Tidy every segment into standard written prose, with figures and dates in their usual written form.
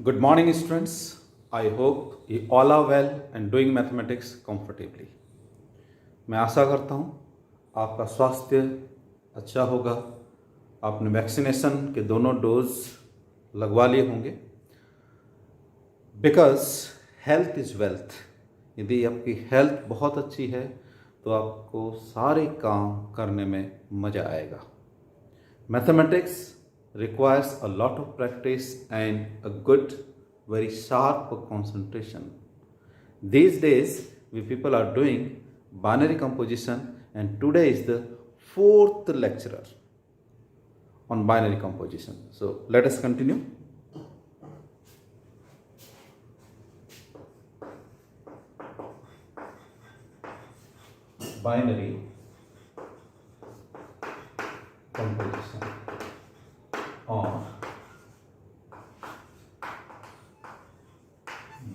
Good morning, students. I hope you all are well and doing mathematics comfortably. मैं आशा करता हूँ आपका स्वास्थ्य अच्छा होगा। आपने वैक्सीनेशन के दोनों डोज लगवा लिए होंगे। Because health is wealth. यदि आपकी हेल्थ बहुत अच्छी है तो आपको सारे काम करने में मज़ा आएगा। Mathematics requires a lot of practice and a good, very sharp concentration. These days, we people are doing binary composition, and today is the fourth lecture on binary composition. So let us continue. Binary composition or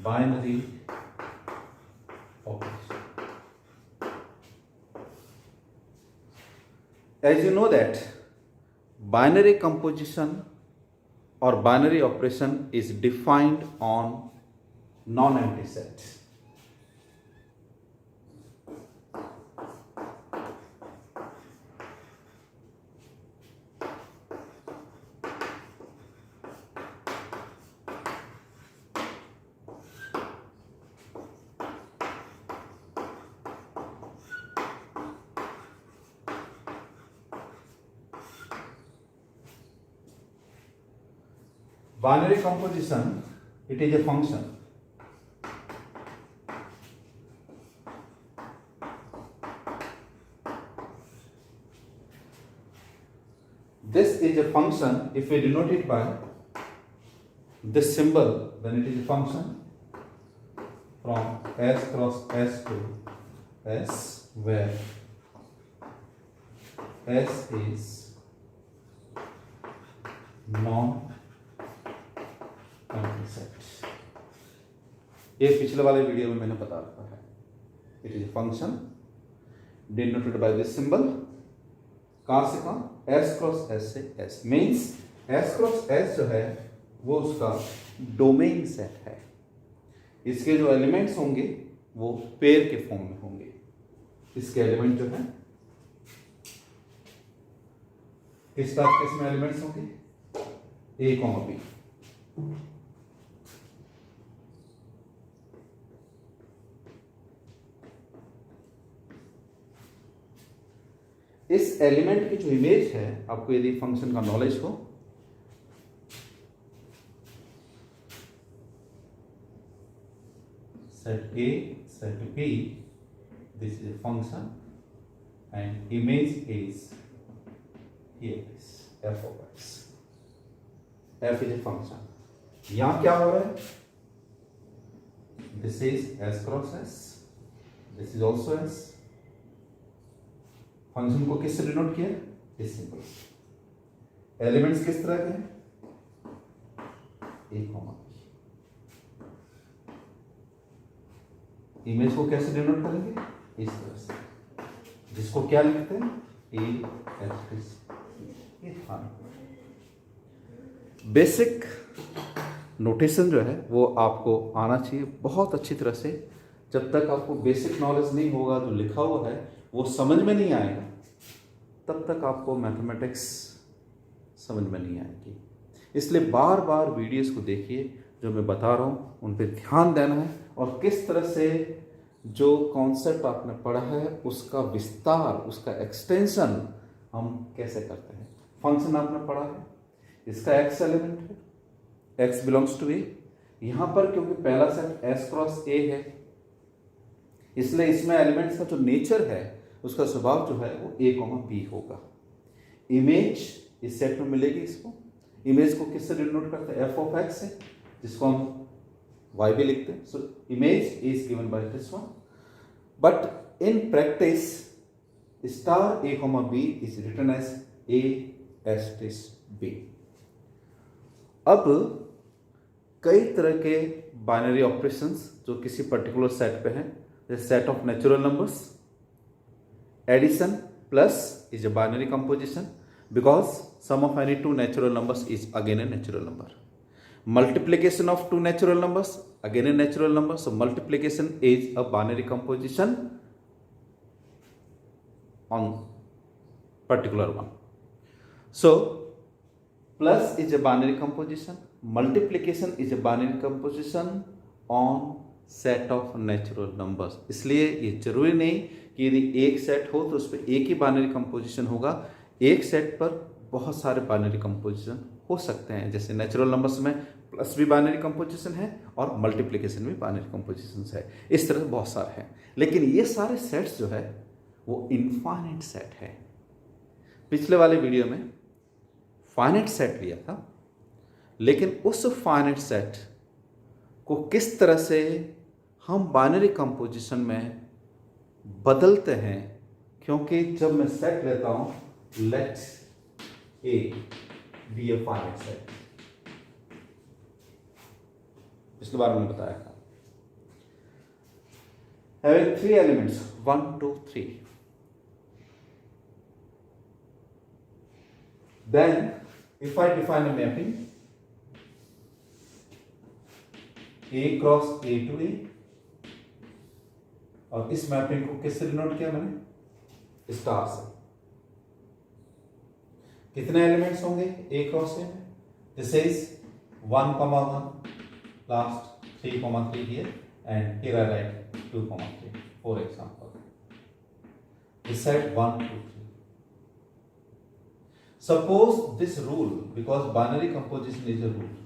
binary operation. As you know that binary composition or binary operation is defined on non-empty set. Binary composition, it is a function. This is a function. If we denote it by this symbol, then it is a function from S cross S to S, where S is non-empty set. ये पिछले वाले video में मैंने बता रखा है. It is a function denoted by this symbol. कहाँ से कहाँ? S क्रॉस S से S. Means S cross S जो है वो उसका डोमेन सेट है. इसके जो एलिमेंट्स होंगे वो पेयर के फॉर्म में होंगे. इसके एलिमेंट जो है किस टाइप के इसमें एलिमेंट्स होंगे? A, B. इस एलिमेंट की जो इमेज है, आपको यदि फंक्शन का नॉलेज हो, set A, set B, this is a function and image is here is f of x. f is a function. यहां क्या हो रहा है? This is s cross s, this is also s. Function को किससे denote किया? इस symbol से. एलिमेंट्स किस तरह के हैं? A, B. इमेज को कैसे डिनोट करेंगे? इस तरह से, जिसको क्या लिखते हैं? A, F. बेसिक नोटेशन जो है वो आपको आना चाहिए बहुत अच्छी तरह से. जब तक आपको बेसिक नॉलेज नहीं होगा, जो लिखा हुआ है वो समझ में नहीं आएगा, तब तक आपको मैथमेटिक्स समझ में नहीं आएगी. इसलिए बार बार वीडियोस को देखिए, जो मैं बता रहा हूँ उन पे ध्यान देना है, और किस तरह से जो कॉन्सेप्ट आपने पढ़ा है उसका विस्तार, उसका एक्सटेंशन हम कैसे करते हैं. फंक्शन आपने पढ़ा है, इसका एक्स एलिमेंट है, एक्स बिलोंग्स टू ए. यहाँ पर क्योंकि पहला सेट एस क्रॉस ए है, इसलिए इसमें एलिमेंट्स का जो नेचर है, उसका स्वभाव जो है वो A, B होगा. इमेज इस सेट में मिलेगी. इसको इमेज को किससे डिनोट करते हैं? f of x से, जिसको हम y भी लिखते हैं. So image is given by this one. But in practice star A, B is written as A * B. अब कई तरह के बाइनरी ऑपरेशंस जो किसी पर्टिकुलर सेट पे हैं, जैसे set of natural numbers. Addition plus is a binary composition because sum of any two natural numbers is again a natural number. multiplication of two natural numbers, again a natural number, so multiplication is a binary composition on particular one. So plus is a binary composition, multiplication is a binary composition on set of natural numbers. इसलिए ये जरूरी नहीं कि यदि एक set हो तो उस पर एक ही बाइनरी कंपोजिशन होगा, एक सेट पर बहुत सारे बाइनरी कंपोजिशन हो सकते हैं। जैसे नेचुरल नंबर्स में प्लस भी बाइनरी कंपोजिशन है और मल्टीप्लिकेशन भी बाइनरी कंपोजिशन है, इस तरह बहुत सारे हैं। लेकिन ये सारे सेट्स जो है वो इनफाइनाइट सेट है। पिछले वाले वीडियो में फाइनाइट सेट लिया था, लेकिन उस फाइनाइट सेट को किस तरह से हम बाइनरी कंपोजिशन में बदलते हैं, क्योंकि जब मैं सेट लेता हूं let A be a finite set, पिछले बार मैंने बताया था, having 3 elements 1 2 3, then if I define a mapping A cross A to A, और इस मैपिंग को किससे डिनोट किया मैंने? स्टार से। कितने एलिमेंट्स होंगे A क्रॉस A में? This is 1,1 last 3,3 here and here I write 2,3 for example. This set 1 2 3. Suppose this rule, because binary composition is a rule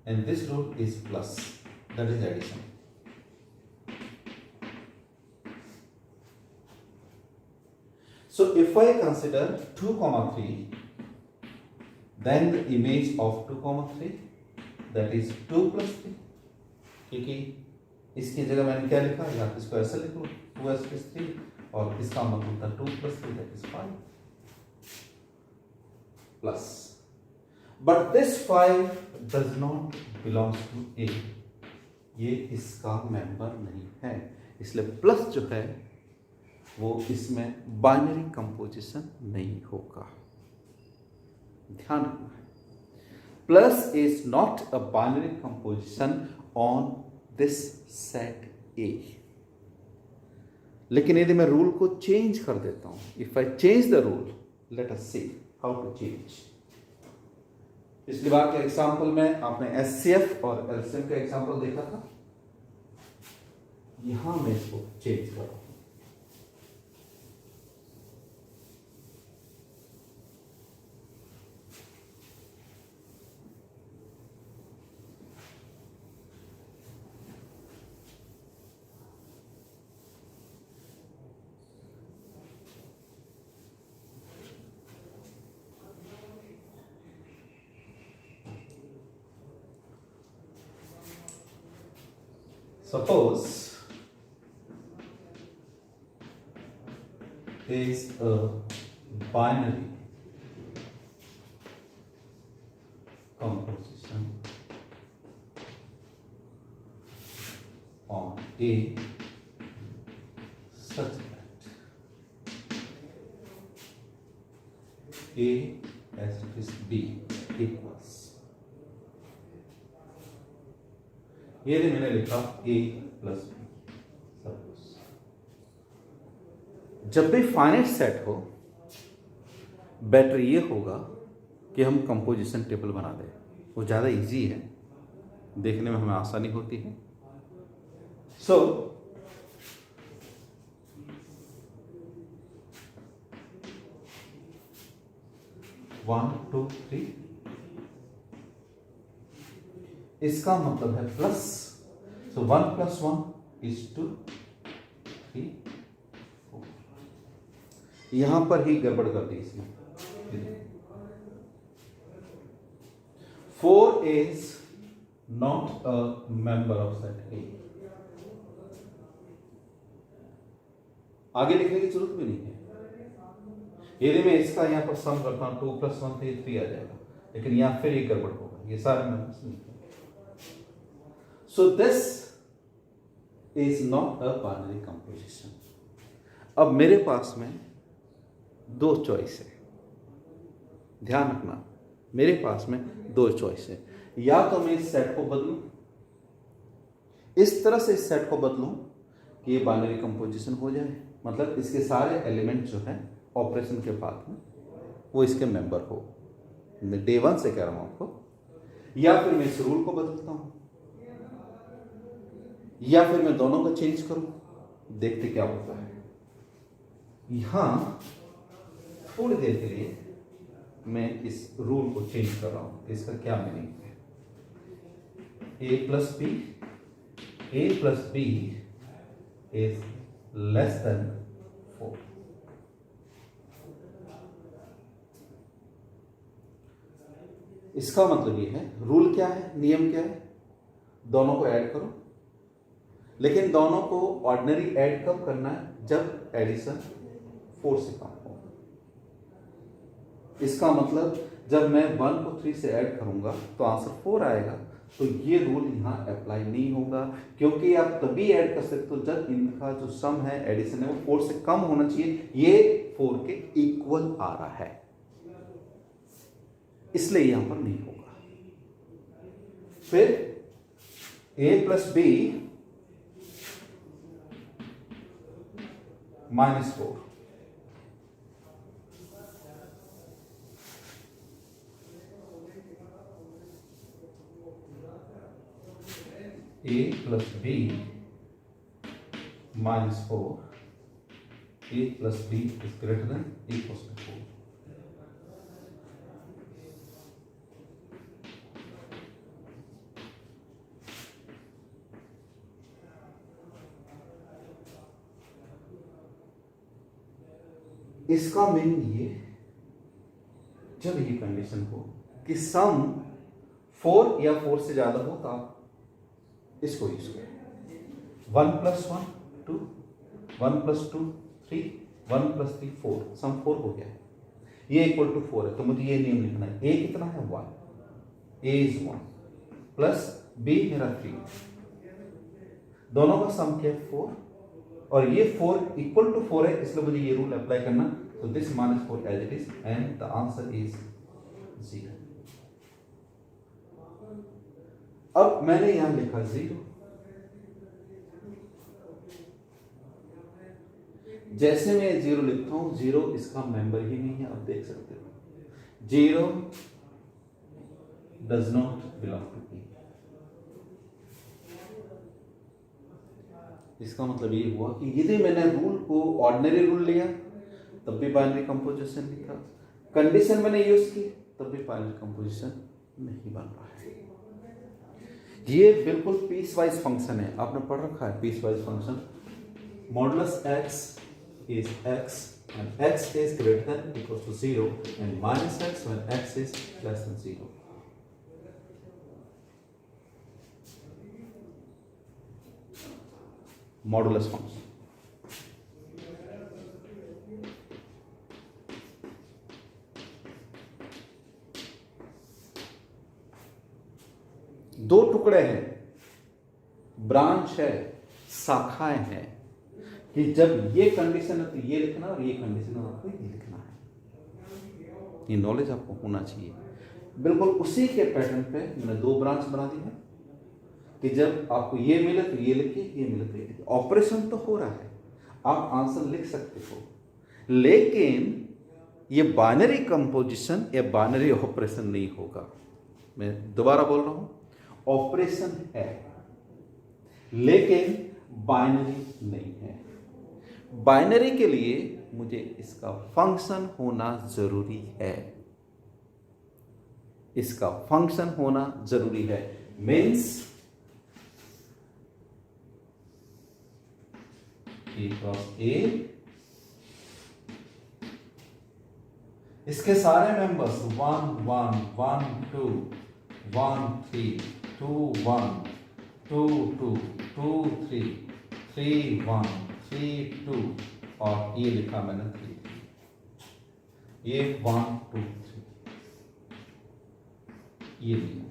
and this rule is plus, that is addition. So if I consider 2,3, then the image of 2,3, that is 2 plus 3, क्योंकि इसकी जगह मैंने क्या लिखा, या इसको ऐसे लिखो 2s plus 3, और इसका मतलब था 2 plus 3, that is 5 plus. But this 5 does not belongs to A, ये इसका मेंबर नहीं है, इसलिए प्लस जो है वो इसमें बाइनरी कंपोजिशन नहीं होगा। ध्यान रखना है, plus is not a binary composition on this set A. लेकिन यदि मैं रूल को चेंज कर देता हूं, if I change the rule, let us see how to change. पिछली बार के एग्जाम्पल में आपने एचसीएफ और एलसीएम का एग्जाम्पल देखा था, यहां मैं इसको चेंज कर रहा हूं। Suppose is a binary composition on A such that A as it is B equals, ये मैंने लिखा A प्लस B। सपोज जब भी फाइनाइट सेट हो, बेटर ये होगा कि हम कंपोजिशन टेबल बना दें, वो ज़्यादा इजी है, देखने में हमें आसानी होती है। सो वन टू थ्री, इसका मतलब है प्लस, सो 1 + 1 is 2 3 4। यहां पर ही गड़बड़ कर दी इसमें। 4 is not a member of set A। आगे लिखने की जरूरत भी नहीं है। यदि मैं इसका यहां पर सम करता हूं 2 + 1 3 आ जाएगा, लेकिन यहां फिर ये गड़बड़ होगा, ये सारे मेंबर्स नहीं। So this is not a binary composition। अब मेरे पास में दो चॉइस है, ध्यान रखना, मेरे पास में दो चॉइस है, या तो मैं इस सेट को बदलूं, इस तरह से इस सेट को बदलूं कि ये बाइनरी कंपोजिशन हो जाए, मतलब इसके सारे एलिमेंट जो हैं ऑपरेशन के बाद में वो इसके मेंबर हो। मैं डे 1 से कह रहा हूं आपको। या फिर मैं इस रूल को बदलता हूं, या फिर मैं दोनों को चेंज करूं, देखते क्या होता है। यहां थोड़ी देर के लिए मैं इस रूल को चेंज कर रहा हूं। इसका क्या मीनिंग है? a plus b is less than 4। इसका मतलब ये है, रूल क्या है, नियम क्या है, दोनों को ऐड करो, लेकिन दोनों को ऑर्डिनरी ऐड कब करना है? जब एडिशन 4 से कम हो। इसका मतलब जब मैं 1 को 3 से ऐड करूंगा तो आंसर 4 आएगा, तो ये रूल यहां अप्लाई नहीं होगा, क्योंकि आप तभी ऐड कर सकते हो जब इनका जो सम है, एडिशन है, वो 4 से कम होना चाहिए। ये 4 के इक्वल आ रहा है, इसलिए यहां पर नहीं होगा। फिर a plus b -4, a plus b -4, a plus b is greater than equals to 4। इसका मीनिंग ये, जब ये कंडीशन हो कि सम 4 या 4 से ज्यादा हो तो आप इसको यूज करें। 1 प्लस 1 2, 1 प्लस 2 3, 1 प्लस 3 4, सम 4 हो गया है, ये इक्वल टू 4 है, तो मुझे ये नियम लिखना है। a कितना है? 1, a इज 1 प्लस b मेरा 3, दोनों का सम क्या है? 4, और ये 4 इक्वल टू 4 है, इसलिए मुझे ये रूल अप्लाई करना। तो this -4 as it is and the answer is 0। अब मैंने यहां लिखा 0। जैसे मैं 0 लिखता हूं, 0 इसका मेंबर ही नहीं है, आप देख सकते हो। 0 डज नॉट बिलोंग टू ए। इसका मतलब ये हुआ कि यदि मैंने रूल को ऑर्डिनरी रूल लिया तब भी बाइनरी कंपोजिशन लिखा, कंडीशन मैंने यूज की तब भी बाइनरी कंपोजिशन नहीं बन रहा है। ये बिल्कुल पीस वाइज फंक्शन है, आपने पढ़ रखा है piecewise function. Modulus x is x and x is greater than equals to 0 and minus x when x is less than 0. Modulus function दो टुकड़े हैं, ब्रांच है, शाखाएं हैं, कि जब ये कंडीशन है तो ये लिखना, और ये कंडीशन है आपको ये लिखना है। ये नॉलेज आपको होना चाहिए। बिल्कुल उसी के पैटर्न पे मैंने दो ब्रांच बना दी है कि जब आपको ये मिले तो ये लिखिए, ये मिले तो ये लिखिए। ऑपरेशन तो हो रहा है, आप आंसर लिख सकते हो, लेकिन ये बाइनरी कंपोजिशन या बाइनरी ऑपरेशन नहीं होगा। मैं दोबारा बोल रहा हूं, ऑपरेशन है लेकिन बाइनरी नहीं है। बाइनरी के लिए मुझे इसका फंक्शन होना जरूरी है, इसका फंक्शन होना जरूरी है। मीन्स a क्रॉस a, इसके सारे मेंबर्स 1 1 1 2 1 3 2 1 2 2 2 3 3 1 3 2, और ये लिखा मैंने 3, ये 1 2 3, ये लिखा।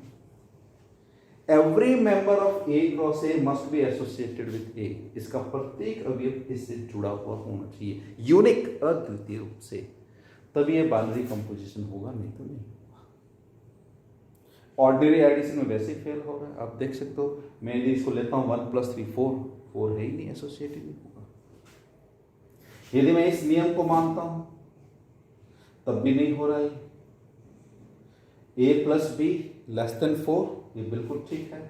Every member of A cross A must be associated with A. इसका प्रत्येक अवयव इससे जुड़ा हुआ होना चाहिए, यूनिक, अद्वितीय रूप से, तभी ये बाइनरी कंपोजिशन होगा, नहीं तो नहीं होगा। ऑर्डिनरी एडिशन में वैसे ही फेल हो रहा है। आप देख सकते हो, मैं यदि इसको लेता हूँ 1 + 3 4, 4 है ही नहीं, एसोसिएटिव नहीं होगा। यदि मैं इस नियम को मानता हूं तब भी नहीं हो रहा है। a + b < 4, ये बिल्कुल ठीक है।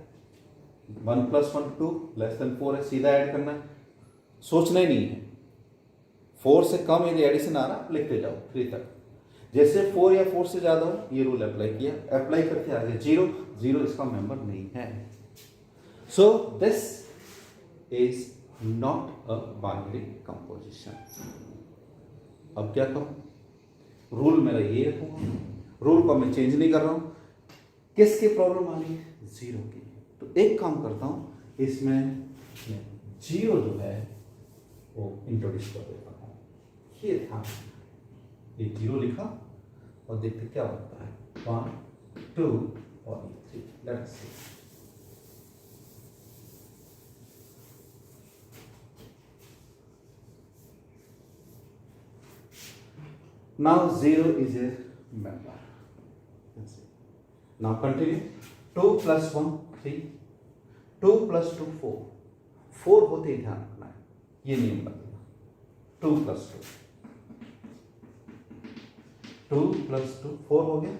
1 + 1 2 < 4 है, सीधा ऐड करना है, सोचना ही नहीं है। 4 से कम यदि एडिशन आ रहा है लिखते जाओ 3 तक। जैसे 4 या 4 से ज्यादा हो, ये रूल अप्लाई किया, अप्लाई करके आ गया 0 0, इसका मेंबर नहीं है। So this is not a binary composition. अब क्या करूं? रूल मेरा ये रखूंगा, रूल को मैं चेंज नहीं कर रहा हूं। किसकी प्रॉब्लम आ रही है? 0 की। तो एक काम करता हूं, इसमें 0 जो है वो इंट्रोड्यूस कर देता हूं। ये था, ये 0 लिखा और देखते क्या होता है। 1 2 और 3। Let's see. Now 0 is a member. Now continue. 2 + 1 3, 2 + 2 4, 4 होते ही ध्यान रखना है, ये नियम बनेगा। 2 + 2, 2 + 2 4 हो गया,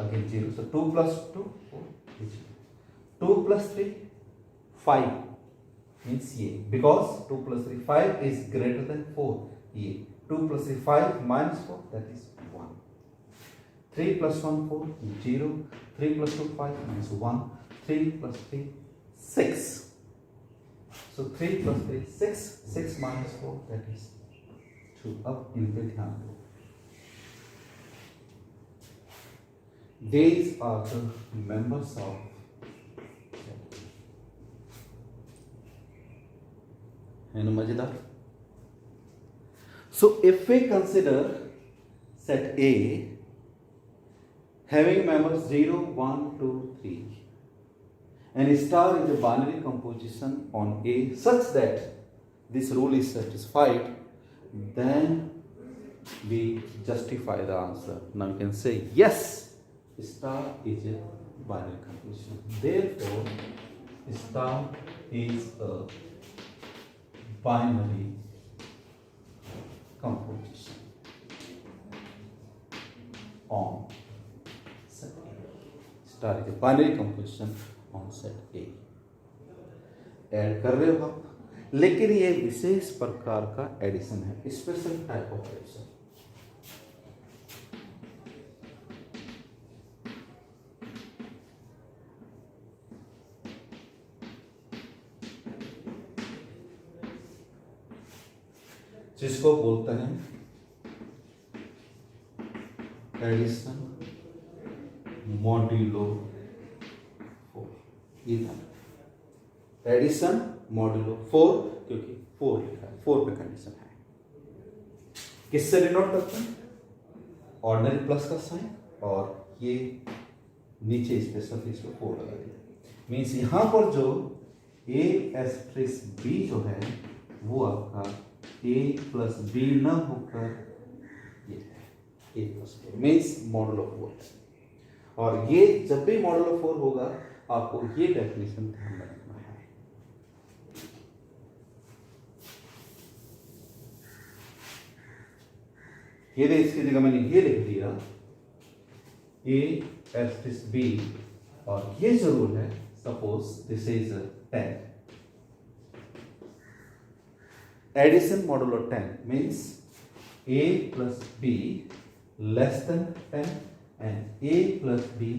अगेन 0। So 2 + 2 4, 2 + 3 5 means ये, because 2 + 3 5 is greater than 4, ये 2 + 3 5 - 4, that is 1. 3 + 1 4 0, 3 + 2 5 -1, 3 + 3 6. So 3 + 3 6, 6 - 4, that is 2. अब इन पे ध्यान दो। These are the members of, है ना मजेदार? So if we consider set A having members 0 1 2 3 and star is a binary composition on A such that this rule is satisfied, then we justify the answer. Now you can say yes, star is a binary composition, therefore star is a binary composition on set A. Star is a binary composition on set A. Add कर रहे हो आप, लेकिन ये विशेष प्रकार का addition है, special type of addition. जिसको बोलते हैं एडिशन मॉड्यूलो 4। ये था एडिशन मॉड्यूलो 4, क्योंकि 4 लिखा है, 4 पे कंडीशन है। किससे डिनोट करते हैं? ऑर्डिनरी प्लस का साइन, और ये नीचे स्पेशल इसको 4 लगा दिया। मीन्स यहां पर जो A*B जो है वो आपका A + B न होकर ये है A + B, मीन्स मॉडुलो 4 है। और ये जब भी मॉडुलो 4 होगा आपको ये डेफिनेशन ध्यान में रखना है। ये दे, इसकी जगह मैंने ये लिख दिया A*B, और ये जरूर है, suppose this is 10। Addition modulo 10 means A + B less than 10 and A + B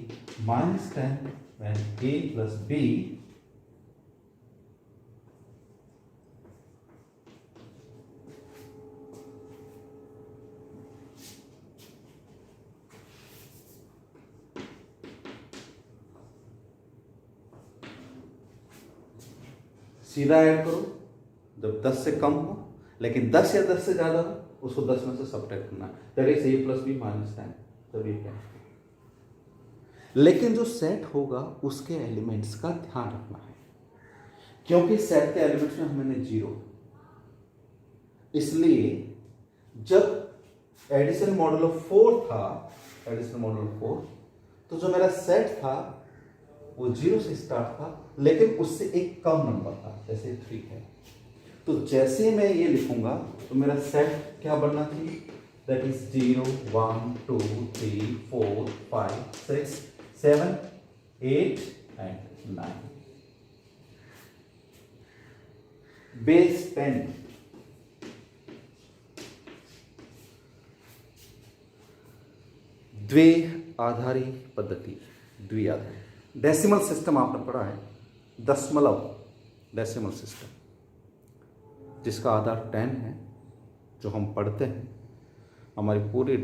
minus 10 when A + B सीधा ऐड करो जब 10 से कम हो, लेकिन 10 या 10 से ज्यादा हो उसको 10 में से सब्ट्रैक्ट करना, दैट इज A + B - 10, तभी क्या। लेकिन जो सेट होगा उसके एलिमेंट्स का ध्यान रखना है, क्योंकि सेट के एलिमेंट्स में हमने 0, इसलिए जब एडिशन मॉडुलो 4 था, एडिशन मॉडुलो 4, तो जो मेरा सेट था वो 0 से स्टार्ट था, लेकिन उससे एक कम नंबर था, जैसे 3 है। तो जैसे मैं ये लिखूंगा तो मेरा सेट क्या बनना चाहिए, दैट इज 0 1 2 3 4 5 6 7 8 एंड 9। बेस 10, द्वे आधारी पद्धति, द्विआधारी डेसिमल सिस्टम आपने पढ़ा है, दशमलव डेसिमल सिस्टम, जिसका आधार 10 है, जो हम पढ़ते हैं। हमारी पूरी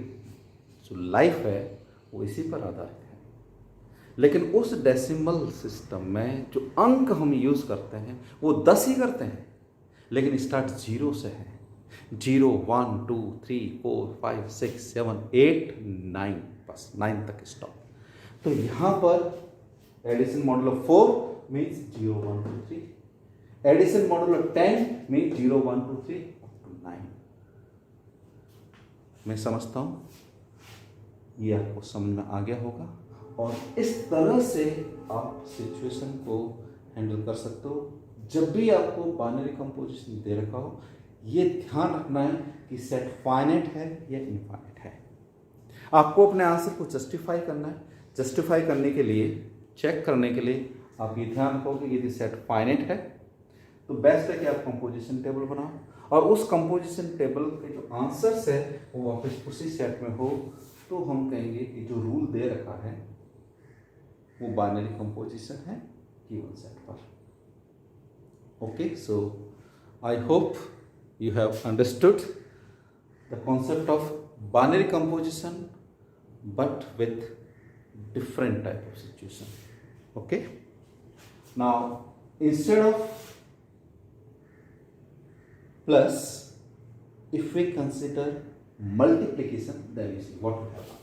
जो लाइफ है वो इसी पर आधारित है। लेकिन उस डेसिमल सिस्टम में जो अंक हम यूज़ करते हैं वो 10 ही करते हैं, लेकिन स्टार्ट 0 से है। 0 1 2 3 4 5 6 7 8 9, बस 9 तक स्टॉप। तो यहाँ पर addition modulo 4 means 0 1 2 3, addition modulo 10 means 0 1 2 3 up to 9। मैं समझता हूँ ये आपको समझ में आ गया होगा, और इस तरह से आप सिचुएशन को हैंडल कर सकते हो। जब भी आपको बाइनरी कंपोजिशन दे रखा हो, ये ध्यान रखना है कि सेट फाइनाइट है या इनफाइनाइट है। आपको अपने आंसर को जस्टिफाई करना है। जस्टिफाई करने के लिए, चेक करने के लिए आप ये ध्यान रखो कि यदि सेट फाइनाइट है तो बेस्ट है कि आप कंपोजिशन टेबल बनाओ, और उस कंपोजिशन टेबल के जो आंसर्स है वो वापस उसी सेट में हो, तो हम कहेंगे कि जो रूल दे रखा है वो बाइनरी कंपोजिशन है गिवन सेट पर। Okay, so I hope you have understood the concept of binary composition, but with different type of situation. Okay, now instead of plus, if we consider multiplication, then we see what will happen.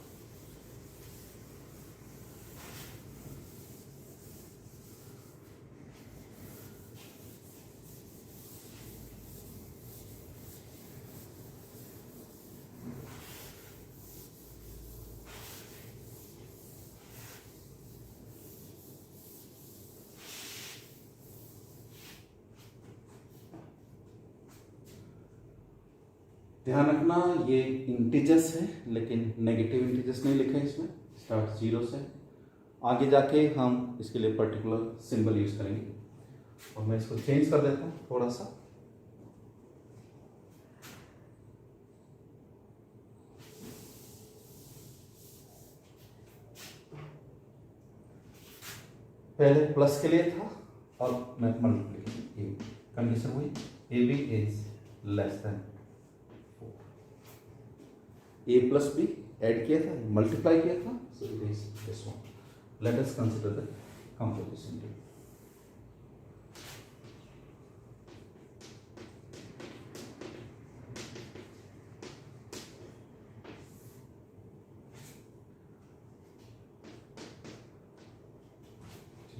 ध्यान रखना ये integers है, लेकिन negative integers नहीं लिखे इसमें। Start 0 से, आगे जाके हम इसके लिए पर्टिकुलर सिंबल यूज करेंगे, और मैं इसको चेंज कर देता हूँ थोड़ा सा। पहले प्लस के लिए था, अब मैं मल्टीप्लिकेशन, कंडीशन हुई a b is less than 4, a plus b add किया था, मल्टीप्लाई किया था, so it is this one. Let us consider the composition table.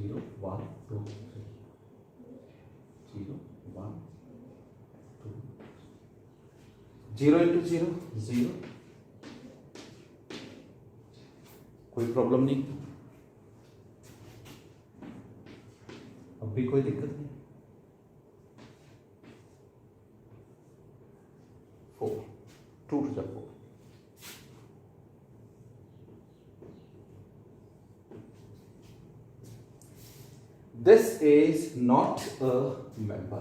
Zero, 1, 2, 3. 0, 1, 2. 0 into 0, 0. कोई प्रॉब्लम नहीं, अब भी कोई दिक्कत नहीं। 4, 2 to the 4. This is not a member.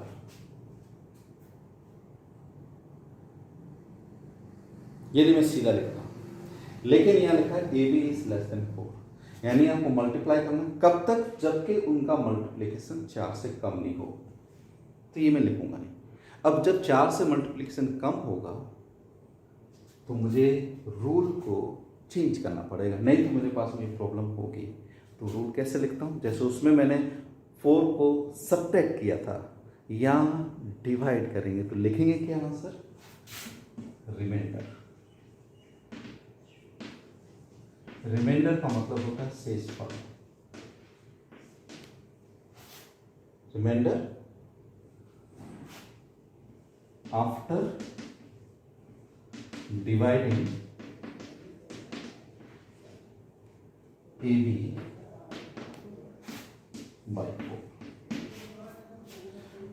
यदि मैं सीधा लिखता हूं, लेकिन यहां लिखा है a b is less than 4, यानी आपको मल्टीप्लाई करना कब तक, जबकि उनका मल्टीप्लिकेशन 4 से कम नहीं हो, तो ये मैं लिखूंगा नहीं। अब जब 4 से मल्टीप्लिकेशन कम होगा तो मुझे रूल को चेंज करना पड़ेगा, नहीं तो मेरे पास में प्रॉब्लम होगी। तो रूल कैसे लिखता हूं, जैसे उसमें मैंने 4 को सब्ट्रैक्ट किया था, यहाँ डिवाइड करेंगे तो लिखेंगे क्या आंसर, रिमाइंडर। रिमाइंडर का मतलब होता है शेषफल। Remainder after dividing AB by 4।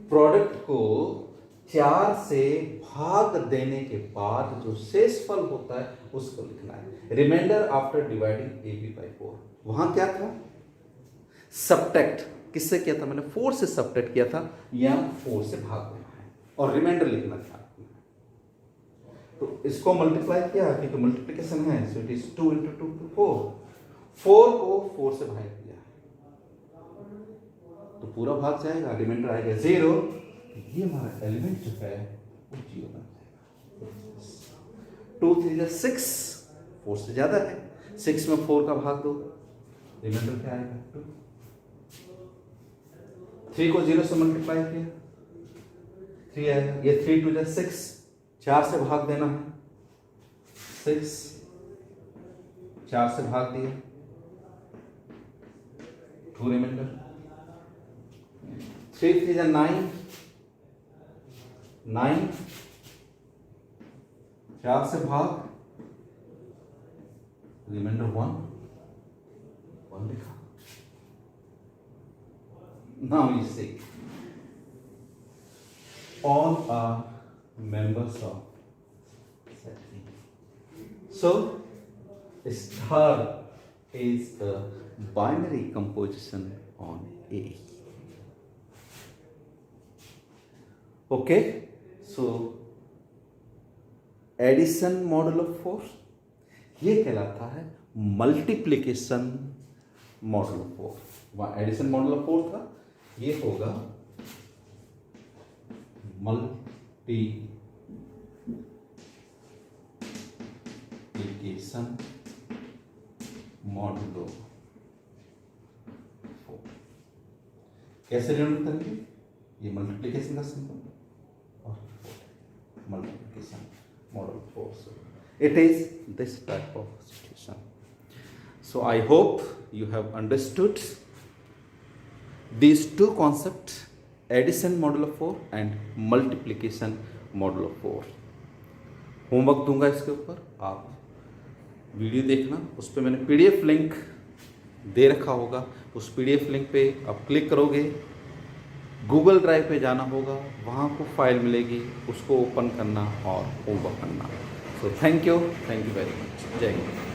Product को 4 से भाग देने के बाद जो शेषफल होता है उसको लिखना है। Remainder after dividing AB by 4। वहां क्या था? सब्ट्रैक्ट किससे किया था? मैंने 4 से सब्ट्रैक्ट किया था, यहां 4 से भाग देना है और रिमाइंडर लिखना था। तो इसको मल्टीप्लाई किया क्योंकि मल्टीप्लिकेशन है, सो इट इज 2 × 2 = 4। 4 को 4 से भाग दिया तो पूरा भाग जाएगा, रिमाइंडर आएगा 0। ये हमारा एलिमेंट जो है वो 0 बन जाएगा। 2 × 3 = 6, 4 से ज्यादा है, 6 में 4 का भाग दो, रिमाइंडर क्या आएगा? 2। 3 को 0 से मल्टीप्लाई किया, 3 आएगा। ये 3 × 2 = 6, 4 से भाग देना है, 6, 4 से भाग दिया, 2 रिमाइंडर। 3 × 3 = 9, 9, 4 से भाग, रिमाइंडर 1 लिखा। Now you see, all are members of set E. So, star is a binary composition on A. Okay, so addition modulo 4 ये कहलाता है मल्टीप्लिकेशन मॉडुलो 4। वहां एडिशन मॉडुलो 4 था, ये होगा मल्टीप्लिकेशन मॉडुलो 4। कैसे रिलेट करेंगे? ये मल्टीप्लिकेशन का सिंबल और multiplication modulo 4। So it is this type of situation. So I hope you have understood these two concepts, addition modulo 4 and multiplication modulo 4। Homework दूंगा इसके ऊपर, आप वीडियो देखना, उस पर मैंने PDF लिंक दे रखा होगा, उस PDF लिंक पे आप क्लिक करोगे, गूगल ड्राइव पे जाना होगा, वहाँ को फाइल मिलेगी, उसको ओपन करना और होमवर्क करना। So thank you very much. जय हिंद।